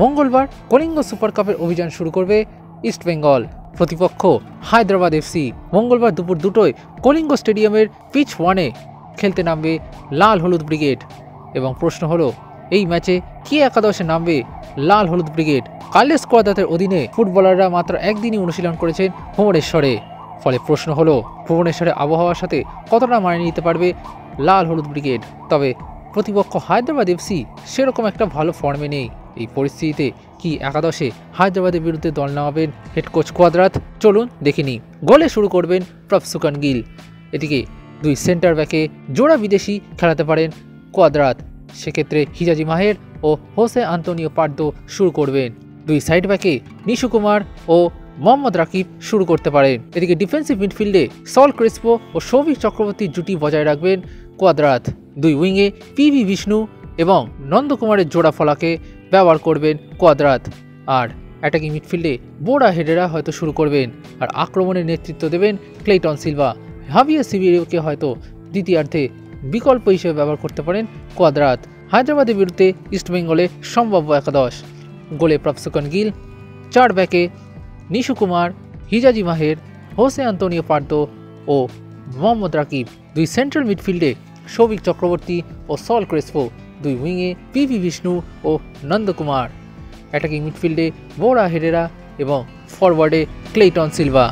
মঙ্গলবার কলিঙ্গ সুপার কাপের অভিযান শুরু করবে ইস্টবেঙ্গল। প্রতিপক্ষ হায়দ্রাবাদ এফসি। মঙ্গলবার দুপুর 2টোয় কলিঙ্গ স্টেডিয়ামের পিচ 1-এ খেলতে নামবে লাল হলুদ ব্রিগেড। এবং প্রশ্ন হলো, এই ম্যাচে কে একাদশে নামবে লাল হলুদ ব্রিগেড? কার্লেস কোয়াদ্রাতের অধীনে ফুটবলাররা মাত্র একদিনই অনুশীলন করেছেন ভুবনেশ্বরে। ফলে প্রশ্ন হলো, ভুবনেশ্বরের আবহাওয়ার সাথে কতটা মানিয়ে নিতে পারবে লাল হলুদ ব্রিগেড? তবে প্রতিপক্ষ হায়দ্রাবাদ এফসি সেরকম একটা ভালো ফর্মে নেই। এই পরিস্থিতিতে কি একাদশে হায়দ্রাবাদের বিরুদ্ধে দল নামাবেন হেড কোচ কোয়াদ্রাত? চলুন দেখে নিই। গোলে শুরু করবেন প্রফসুকান গিল। এদিকে দুই সেন্টার ব্যাকে জোড়া বিদেশি খেলাতে পারেন কোয়াদ্রাত। সেক্ষেত্রে হিজাজি মাহের ও হোসে আন্তোনিও পার্দো শুরু করবেন। দুই সাইড ব্যাকে নিশু কুমার ও মোহাম্মদ রাকিব শুরু করতে পারেন। এদিকে ডিফেন্সিভ মিডফিল্ডে সল ক্রিস্পো ও সৌভিক চক্রবর্তীর জুটি বজায় রাখবেন কোয়াদ্রাত। দুই উইংয়ে পিভি বিষ্ণু এবং নন্দকুমারের জোড়া ফলাকে ব্যবহার করবেন কোয়াদ্রাত। আর অ্যাটাকিং মিডফিল্ডে বোরা হেডেরা হয়তো শুরু করবেন। আর আক্রমণের নেতৃত্ব দেবেন ক্লেইটন সিলভা। হাভিয়ার সিবিরিওকে হয়তো দ্বিতীয়ার্ধে বিকল্প হিসেবে ব্যবহার করতে পারেন কোয়াদ্রাত। হায়দ্রাবাদের বিরুদ্ধে ইস্টবেঙ্গলে সম্ভাব্য একাদশ: গোলে প্রফসুকান গিল, 4 ব্যাকে Nishu Kumar, Hijazi Maher, Jose Antonio Pardo ও মোহাম্মদ রাকিব। দুই সেন্ট্রাল মিডফিল্ডে সৌভিক চক্রবর্তী ও সল ক্রিস্পো। দুই উইংয়ে পিভি বিষ্ণু ও নন্দকুমার। অ্যাটাকিং মিডফিল্ডে বোরা হেডেরা এবং ফরওয়ার্ডে Cleiton Silva.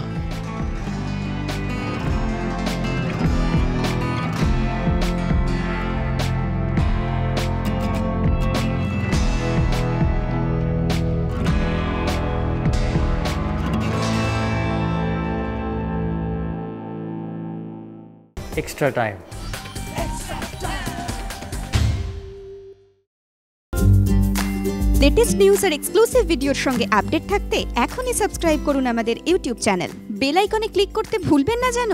Extra time. Latest news আর এক্সক্লুসিভ ভিডিওর সঙ্গে আপডেট থাকতে এখনই সাবস্ক্রাইব করুন আমাদের ইউটিউব চ্যানেল। বেল আইকনে ক্লিক করতে ভুলবেন না যেন।